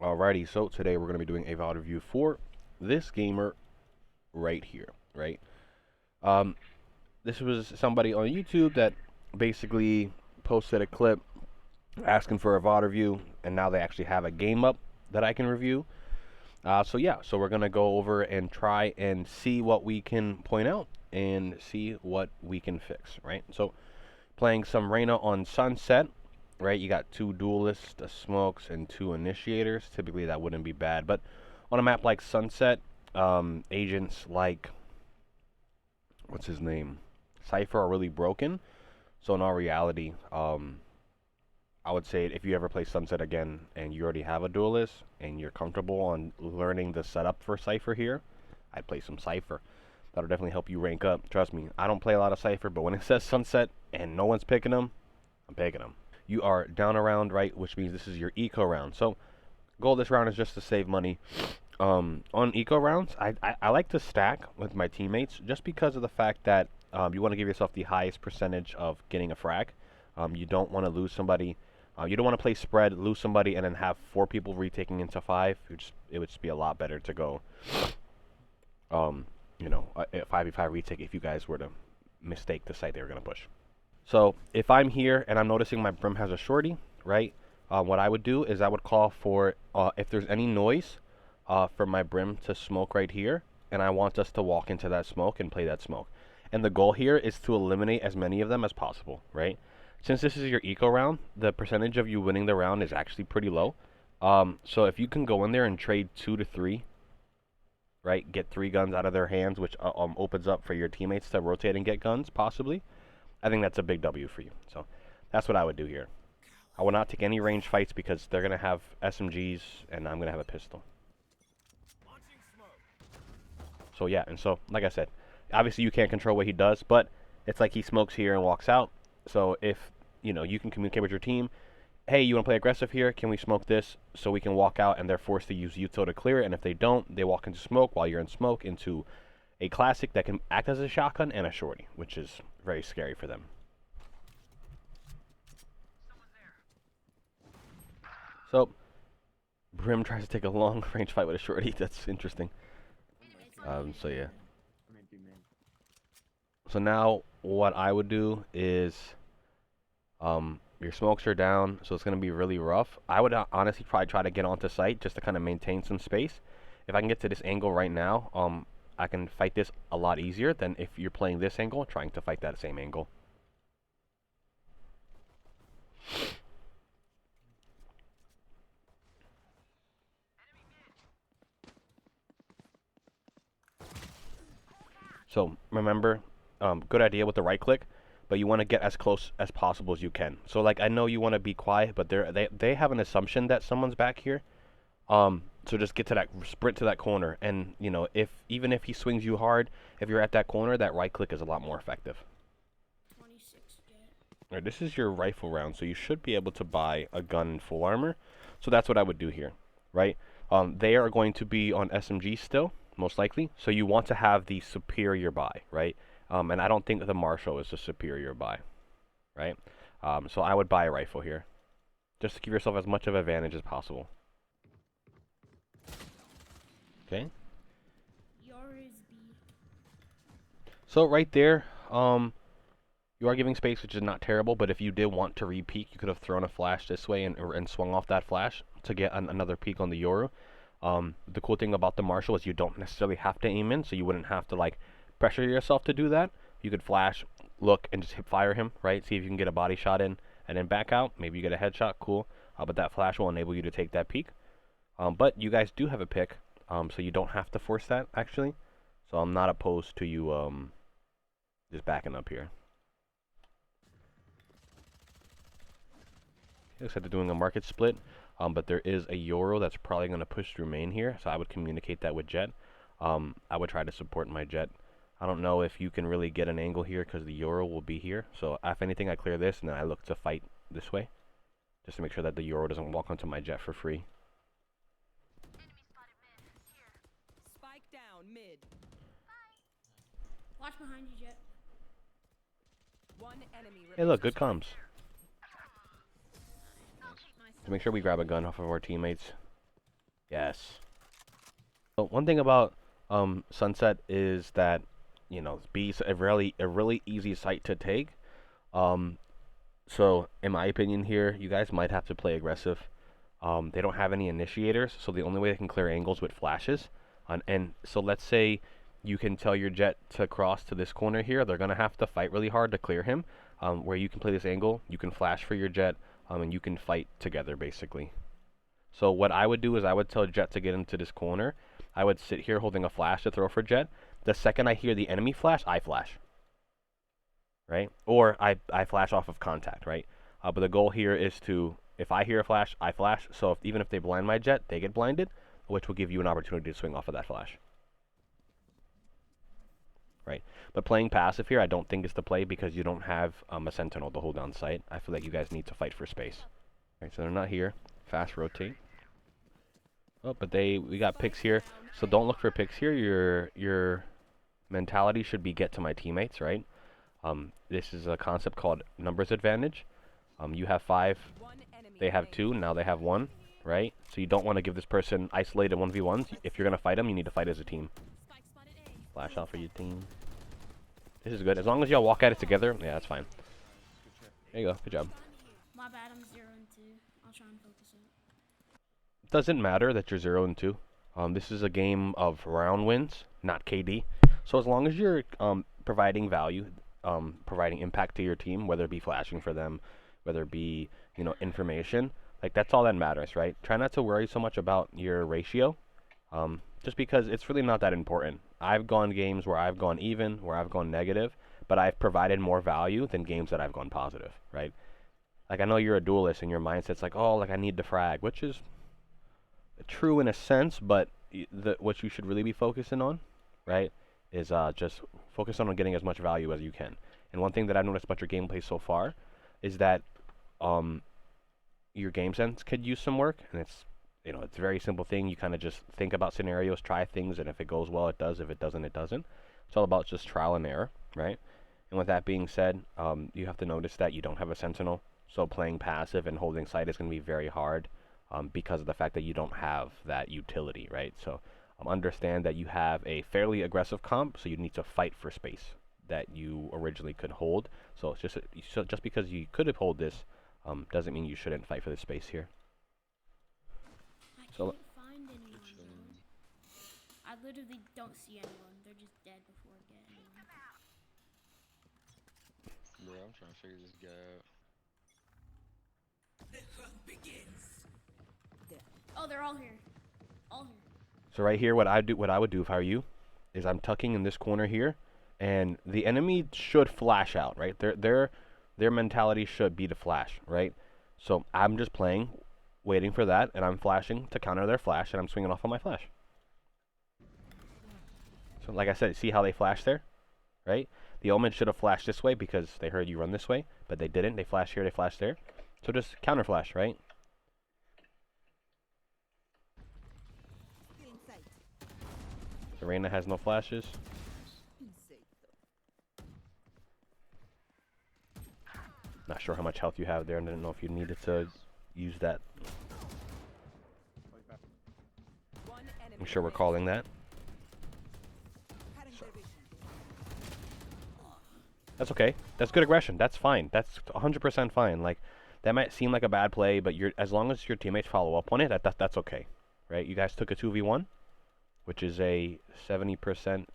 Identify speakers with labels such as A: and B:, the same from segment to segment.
A: Alrighty, so today we're going to be doing a VOD review for this gamer right here, right? Um, this was somebody on YouTube that basically posted a clip asking for a VOD review, and now they actually have a game up that I can review. So we're going to go over and try and see what we can point out and see what we can fix, right? So, playing some Reyna on Sunset. Right, you got 2 duelists, a smokes, and 2 initiators. Typically, that wouldn't be bad, but on a map like Sunset, agents like what's his name, Cypher are really broken. So in all reality, I would say if you ever play Sunset again and you already have a duelist and you're comfortable on learning the setup for Cypher here, I'd play some Cypher. That'll definitely help you rank up. Trust me, I don't play a lot of Cypher, but when it says Sunset and no one's picking them, I'm picking them. You are down a round, right, which means this is your eco round. So goal this round is just to save money. On eco rounds, I like to stack with my teammates just because of the fact that you want to give yourself the highest percentage of getting a frag. You don't want to lose somebody. You don't want to play spread, lose somebody, and then have 4 people retaking into 5. It would just be a lot better to go, a 5v5 retake if you guys were to mistake the site they were going to push. So if I'm here and I'm noticing my brim has a shorty, right, what I would do is I would call for, if there's any noise, for my brim to smoke right here, and I want us to walk into that smoke and play that smoke. And the goal here is to eliminate as many of them as possible, right? Since this is your eco round, the percentage of you winning the round is actually pretty low. So if you can go in there and trade 2 to 3, right, get 3 guns out of their hands, which opens up for your teammates to rotate and get guns, possibly, I think that's a big W for you. So that's what I would do here. I will not take any range fights because they're going to have SMGs and I'm going to have a pistol. So yeah, and so like I said, obviously you can't control what he does, but it's like he smokes here and walks out. So if, you can communicate with your team, hey, you want to play aggressive here? Can we smoke this so we can walk out, and they're forced to use util to clear it, and if they don't, they walk into smoke while you're in smoke into a classic that can act as a shotgun and a shorty, which is very scary for them. So, Brim tries to take a long range fight with a shorty. That's interesting. So yeah. So now what I would do is, your smokes are down, so it's going to be really rough. I would honestly probably try to get onto site just to kind of maintain some space. If I can get to this angle right now, I can fight this a lot easier than if you're playing this angle, trying to fight that same angle. So remember, good idea with the right click, but you want to get as close as possible as you can. So like, I know you want to be quiet, but they have an assumption that someone's back here. So just get to that, sprint to that corner, and even if he swings you hard, if you're at that corner, that right click is a lot more effective. 26 Alright, this is your rifle round, so you should be able to buy a gun in full armor. So that's what I would do here, right? They are going to be on SMG still, most likely, so you want to have the superior buy, right? And I don't think the Marshall is a superior buy, right? So I would buy a rifle here, just to give yourself as much of an advantage as possible. Okay. So right there, you are giving space, which is not terrible, but if you did want to re-peek, you could have thrown a flash this way and swung off that flash to get another peek on the Yoru. The cool thing about the Marshall is you don't necessarily have to aim in, so you wouldn't have to like pressure yourself to do that. You could flash, look, and just hip fire him, right? See if you can get a body shot in, and then back out. Maybe you get a headshot, cool. But that flash will enable you to take that peek. But you guys do have a pick. So you don't have to force that, actually. So I'm not opposed to you just backing up here. Looks like they're doing a market split, but there is a Yoru that's probably going to push through main here, so I would communicate that with Jet. I would try to support my Jet. I don't know if you can really get an angle here because the Yoru will be here. So if anything, I clear this, and then I look to fight this way, just to make sure that the Yoru doesn't walk onto my Jet for free.
B: Mid. Watch behind you, Jet. One enemy.
A: Hey, look, good comms. To make sure we grab a gun off of our teammates. Yes. So one thing about Sunset is that B's a really easy site to take. Um, so in my opinion here, you guys might have to play aggressive. They don't have any initiators, so the only way they can clear angles with flashes. And so let's say you can tell your jet to cross to this corner here. They're gonna have to fight really hard to clear him. Where you can play this angle, you can flash for your jet, and you can fight together basically. So what I would do is I would tell Jet to get into this corner. I would sit here holding a flash to throw for Jet. The second I hear the enemy flash, I flash. Right? Or I flash off of contact, right? But the goal here is to, if I hear a flash, I flash. So even if they blind my Jet, they get blinded, which will give you an opportunity to swing off of that flash. Right? But playing passive here, I don't think is the play because you don't have a Sentinel to hold down sight. I feel like you guys need to fight for space. Right, so they're not here. Fast rotate. Oh, but we got picks here, so don't look for picks here. Your mentality should be get to my teammates, right? This is a concept called numbers advantage. You have 5, they have 2, now they have 1, right? So you don't want to give this person isolated 1v1s. If you're gonna fight them, you need to fight as a team. Flash out for your team. This is good. As long as y'all walk at it together, yeah, that's fine. There you go. Good job.
C: My bad, I'm 0 and 2. I'll try and focus it.
A: Doesn't matter that you're 0 and 2. This is a game of round wins, not KD. So as long as you're providing value, providing impact to your team, whether it be flashing for them, whether it be information, like that's all that matters, right? Try not to worry so much about your ratio, just because it's really not that important. I've gone games where I've gone even, where I've gone negative, but I've provided more value than games that I've gone positive, right? Like I know you're a duelist and your mindset's like, oh, like I need the frag, which is true in a sense, but what you should really be focusing on, right, is just focus on getting as much value as you can. And one thing that I've noticed about your gameplay so far is that your game sense could use some work, and it's it's a very simple thing. You kind of just think about scenarios, try things, and if it goes well, it does. If it doesn't, it doesn't. It's all about just trial and error, right? And with that being said, you have to notice that you don't have a Sentinel, so playing passive and holding sight is going to be very hard. Because of the fact that you don't have that utility, right? So understand that you have a fairly aggressive comp, so you need to fight for space that you originally could hold. So it's just because you could have hold this, doesn't mean you shouldn't fight for the space here.
C: I can't find anyone, though. I literally don't see anyone. They're just dead before I get anyone.
D: Bro, I'm trying to figure this guy out.
C: Oh, they're all here. All here.
A: So right here, what I would do if I were you, is I'm tucking in this corner here, and the enemy should flash out, right? Their mentality should be to flash, right? So I'm just playing, waiting for that, and I'm flashing to counter their flash, and I'm swinging off on my flash. So like I said, see how they flashed there, right? The Omen should have flashed this way because they heard you run this way, but they didn't. They flashed here, they flashed there. So just counter flash, right? So Reyna has no flashes. Not sure how much health you have there, and I didn't know if you needed to use that. I'm sure we're calling that. That's okay. That's good aggression. That's fine. That's 100% fine. Like, that might seem like a bad play, but as long as your teammates follow up on it, that's okay, right? You guys took a 2v1, which is a 70%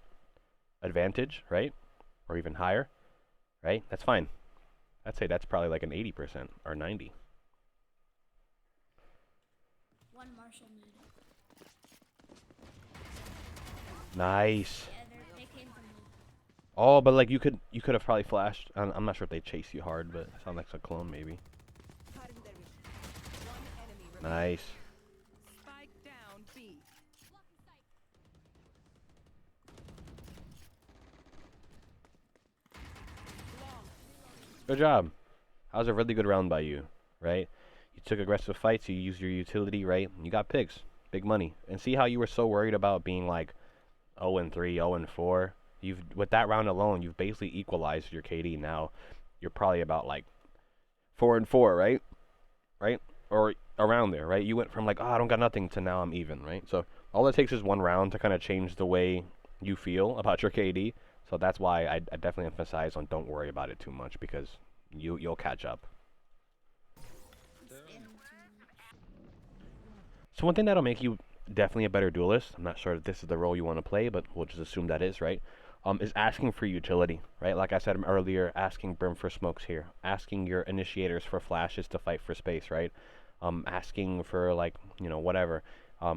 A: advantage, right? Or even higher, right? That's fine. I'd say that's probably like an 80% or 90.
C: One Marshall mid.
A: Nice.
C: Yeah, they came from mid.
A: Oh, but like you could have probably flashed. I'm not sure if they chase you hard, but it sounds like a clone maybe. Nice.
B: Spike down B.
A: Good job. That was a really good round by you, right? You took aggressive fights, you used your utility, right? You got picks, big money. And see how you were so worried about being like 0-3, 0-4? With that round alone, you've basically equalized your KD. Now you're probably about like 4-4, right? Right? Or around there, right? You went from like, oh, I don't got nothing to now I'm even, right? So all it takes is one round to kind of change the way you feel about your KD. So that's why I definitely emphasize on don't worry about it too much because you'll catch up. So one thing that'll make you definitely a better duelist, I'm not sure if this is the role you want to play, but we'll just assume that is, right? Is asking for utility, right? Like I said earlier, asking Brim for smokes here, asking your initiators for flashes to fight for space, right? Asking for like, you know, whatever.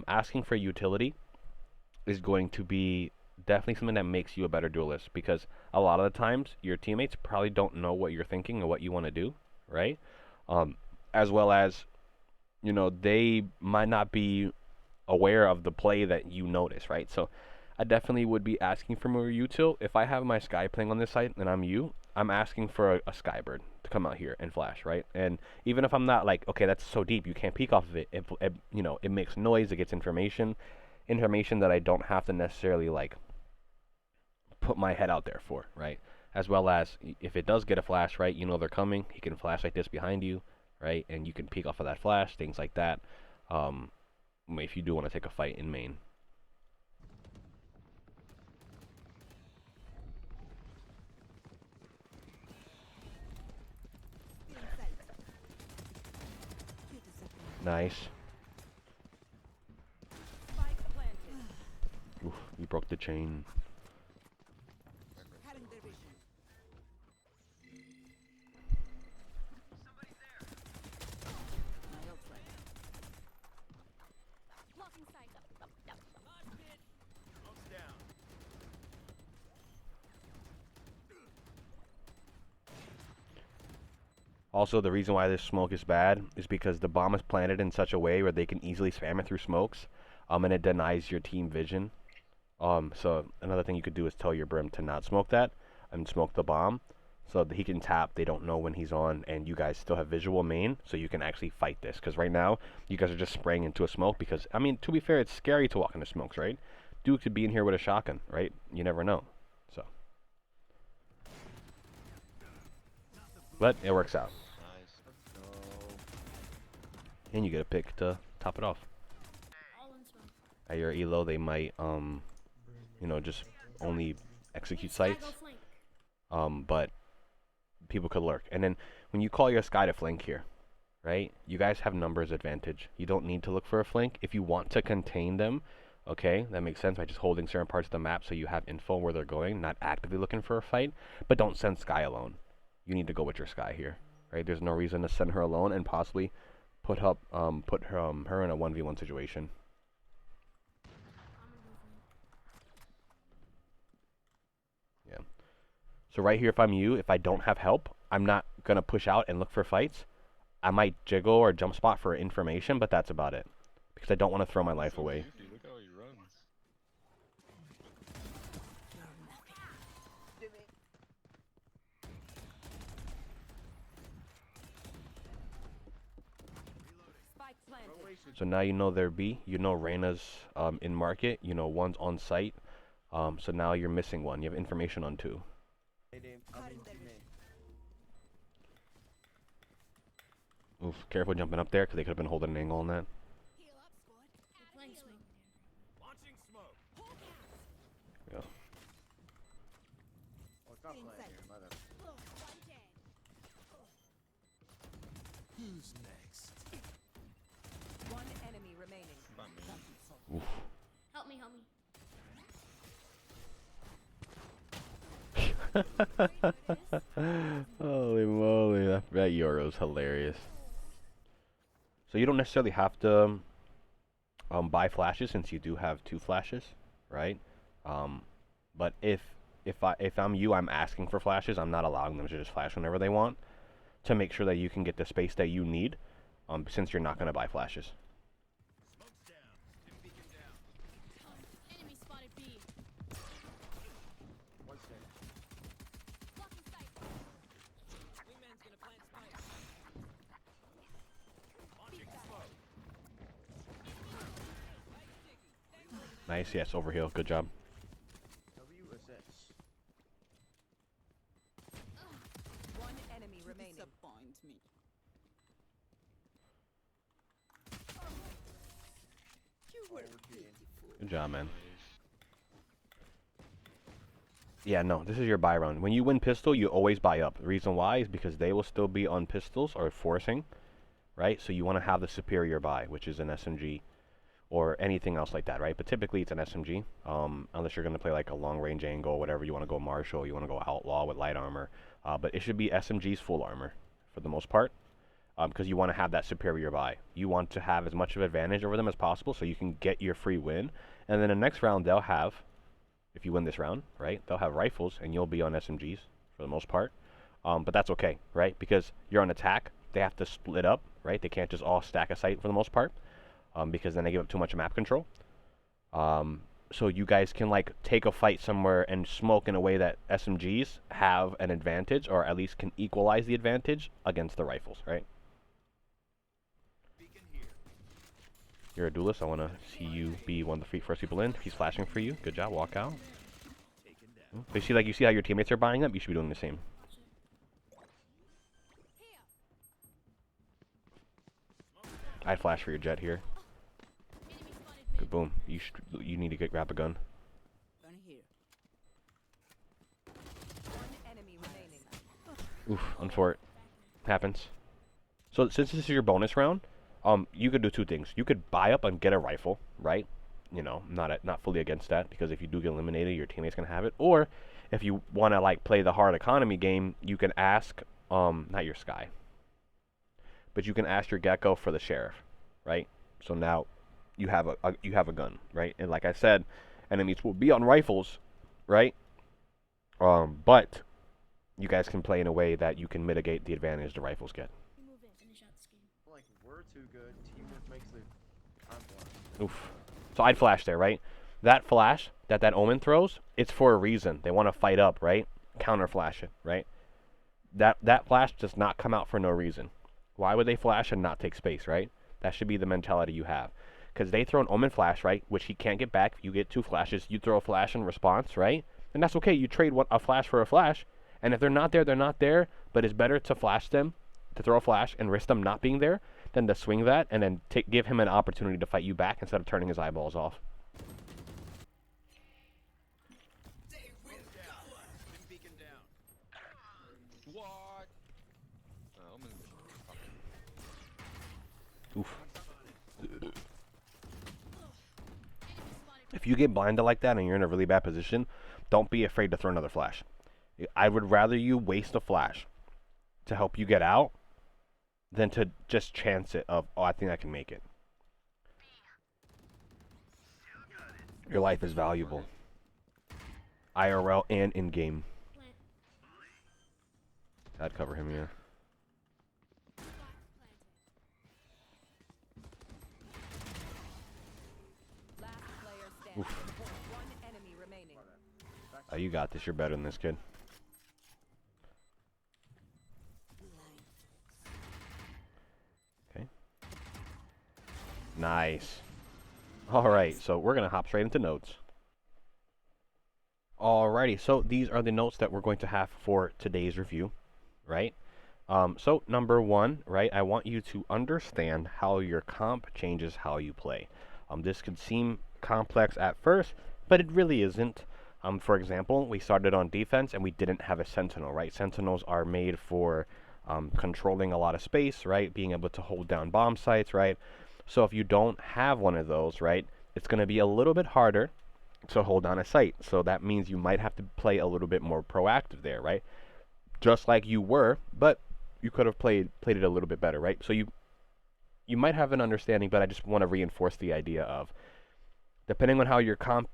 A: Asking for utility is going to be definitely something that makes you a better duelist because a lot of the times your teammates probably don't know what you're thinking or what you want to do, right? As well as, you know, they might not be aware of the play that you notice, right? So I definitely would be asking for more util. If I have my Sky playing on this site and I'm you, I'm asking for a Skybird to come out here and flash, right? And even if I'm not like, okay, that's so deep, you can't peek off of it. You know, it makes noise, it gets information that I don't have to necessarily like put my head out there for, right? As well as if it does get a flash, right, you know they're coming, he can flash like this behind you, right? And you can peek off of that flash, things like that. If you do want to take a fight in main. Nice.
B: Spike planted.
A: Oof, you broke the chain.
C: Blocking sight.
A: Also, the reason why this smoke is bad is because the bomb is planted in such a way where they can easily spam it through smokes, and it denies your team vision. So another thing you could do is tell your Brim to not smoke that and smoke the bomb, so that he can tap. They don't know when he's on, and you guys still have visual main, so you can actually fight this. Because right now, you guys are just spraying into a smoke. Because I mean, to be fair, it's scary to walk into smokes, right? Duke could be in here with a shotgun, right? You never know. So, but it works out.
D: Nice.
A: And you get a pick to top it off.
C: All in smoke.
A: At your elo, they might, you know, just only execute
C: Sky
A: sites.
C: go flank.
A: But people could lurk. And then when you call your Sky to flank here, right, you guys have numbers advantage. You don't need to look for a flank. If you want to contain them, okay, that makes sense by just holding certain parts of the map so you have info where they're going, not actively looking for a fight. But don't send Sky alone. You need to go with your Sky here, right? There's no reason to send her alone and possibly put her in a 1v1 situation. Yeah. So right here, if I'm you, if I don't have help, I'm not gonna push out and look for fights. I might jiggle or jump spot for information, but that's about it. Because I don't want to throw my life
D: So
A: away.
D: goofy, look how he runs.
B: Spike planted.
A: So now you know their B. You know Reyna's in market. You know one's on site. So now you're missing one. You have information on two. Oof, careful jumping up there because they could have been holding an angle on that.
C: They're playing smoke.
A: Yeah.
E: Who's next?
B: One enemy remaining.
D: Not me.
A: Oof.
C: Help me, help me.
A: Holy moly, that Euro's hilarious. So you don't necessarily have to buy flashes since you do have 2 flashes, right? But if I'm you, I'm asking for flashes. I'm not allowing them to just flash whenever they want to make sure that you can get the space that you need, since you're not going to buy flashes.
C: Enemy spotted B. Blocking sight.
A: Nice, yes, overheal. Good job.
B: One enemy remaining.
E: Disappoint me.
A: Good job, man. Yeah, no, this is your buy round. When you win pistol, you always buy up. The reason why is because they will still be on pistols or forcing, right? So you want to have the superior buy, which is an SMG or anything else like that, right? But typically it's an SMG, unless you're going to play like a long-range angle, whatever. You want to go Marshall, you want to go Outlaw with light armor. But it should be SMG's full armor for the most part, because you want to have that superior buy. You want to have as much of an advantage over them as possible so you can get your free win. And then the next round they'll have, if you win this round, right, they'll have rifles and you'll be on SMGs for the most part. But that's okay, right? Because you're on attack, they have to split up, right? They can't just all stack a site for the most part, because then they give up too much map control. So you guys can like take a fight somewhere and smoke in a way that SMGs have an advantage, or at least can equalize the advantage against the rifles, right? You're a duelist. I want to see you be one of the first people in. He's flashing for you. Good job. Walk out. So you see how your teammates are buying up? You should be doing the same. I'd flash for your jet here. Good boom. You need to grab a gun. Oof, unfor it. Happens. So since this is your bonus round, you could do two things. You could buy up and get a rifle, right? You know, not fully against that, because if you do get eliminated, your teammate's gonna have it. Or if you want to like play the hard economy game, you can ask not your Sky, but you can ask your Gecko for the sheriff, right? So now you have a gun, right? And like I said, enemies will be on rifles, right? But you guys can play in a way that you can mitigate the advantage the rifles get.
F: Like, we're too good. Teamwork makes the conflict.
A: Oof. So I'd flash there, right? That flash that Omen throws, it's for a reason. They want to fight up, right? Counter flash it, right? That flash does not come out for no reason. Why would they flash and not take space, right? That should be the mentality you have. Because they throw an Omen flash, right? Which he can't get back. You get two flashes. You throw a flash in response, right? And that's okay. You trade a flash for a flash. And if they're not there, they're not there. But it's better to flash them, to throw a flash and risk them not being there, than to swing that and then give him an opportunity to fight you back instead of turning his eyeballs off.
D: What?
A: Oof. If you get blinded like that and you're in a really bad position, don't be afraid to throw another flash. I would rather you waste a flash to help you get out than to just chance it of, oh, I think I can make it. Your life is valuable. IRL and in-game. I'd cover him here. Oof.
B: One enemy remaining.
A: Oh, you got this. You're better than this, kid. Okay. Nice. Alright, so we're going to hop straight into notes. Alrighty, so these are the notes that we're going to have for today's review, right? So number one, right, I want you to understand how your comp changes how you play. This could seem complex at first, but it really isn't. For example, we started on defense and we didn't have a sentinel, right? Sentinels are made for controlling a lot of space, right? Being able to hold down bomb sites, right? So if you don't have one of those, right, it's going to be a little bit harder to hold down a site. So that means you might have to play a little bit more proactive there, right? Just like you were, but you could have played it a little bit better, right? So you might have an understanding, but I just want to reinforce the idea of, depending on how your comp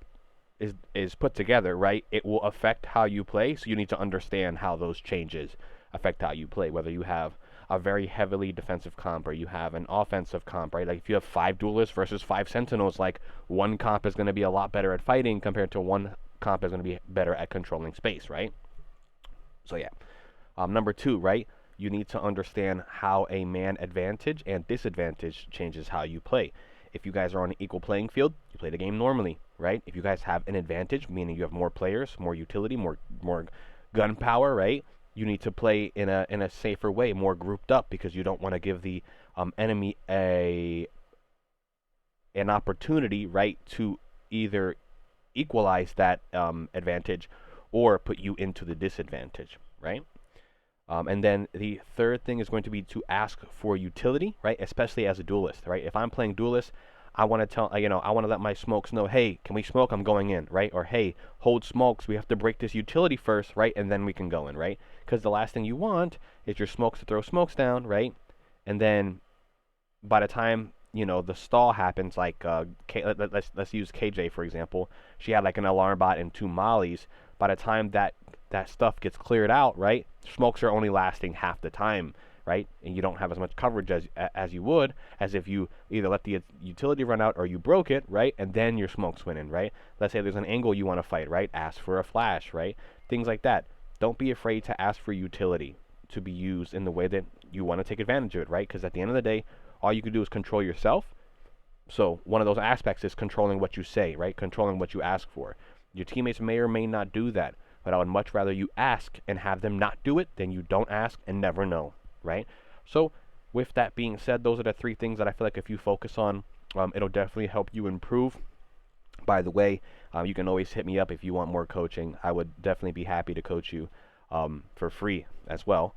A: is put together, right, it will affect how you play. So you need to understand how those changes affect how you play, whether you have a very heavily defensive comp or you have an offensive comp, right? Like if you have 5 duelists versus 5 sentinels, like one comp is going to be a lot better at fighting compared to one comp is going to be better at controlling space, right? So yeah. Number 2, right? You need to understand how a man advantage and disadvantage changes how you play. If you guys are on an equal playing field, you play the game normally, right? If you guys have an advantage, meaning you have more players, more utility, more gun power, right? You need to play in a safer way, more grouped up, because you don't want to give the enemy a an opportunity, right, to either equalize that advantage or put you into the disadvantage, right? And then the third thing is going to be to ask for utility, right? Especially as a duelist, right? If I'm playing duelist, I want to tell, I want to let my smokes know, hey, can we smoke? I'm going in, right? Or hey, hold smokes. We have to break this utility first, right? And then we can go in, right? Because the last thing you want is your smokes to throw smokes down, right? And then by the time the stall happens, like let's use KJ for example. She had like an alarm bot and 2 mollies. By the time that stuff gets cleared out, right, smokes are only lasting half the time, right, and you don't have as much coverage as you would as if you either let the utility run out or you broke it, right, and then your smokes went in, right. Let's say there's an angle you want to fight, right, ask for a flash, right, things like that. Don't be afraid to ask for utility to be used in the way that you want to take advantage of it, right, because at the end of the day, all you can do is control yourself. So one of those aspects is controlling what you say, right? Controlling what you ask for. Your teammates may or may not do that, but I would much rather you ask and have them not do it than you don't ask and never know, right? So with that being said, those are the 3 things that I feel like if you focus on, it'll definitely help you improve. By the way, you can always hit me up if you want more coaching. I would definitely be happy to coach you for free as well.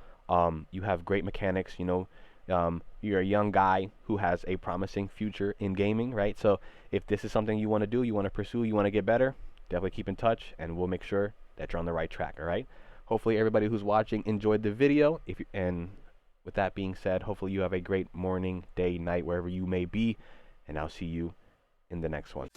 A: You have great mechanics, you're a young guy who has a promising future in gaming, right? So if this is something you want to do, you want to pursue, you want to get better, definitely keep in touch and we'll make sure that you're on the right track, all right? Hopefully everybody who's watching enjoyed the video. And with that being said, hopefully you have a great morning, day, night, wherever you may be, and I'll see you in the next one.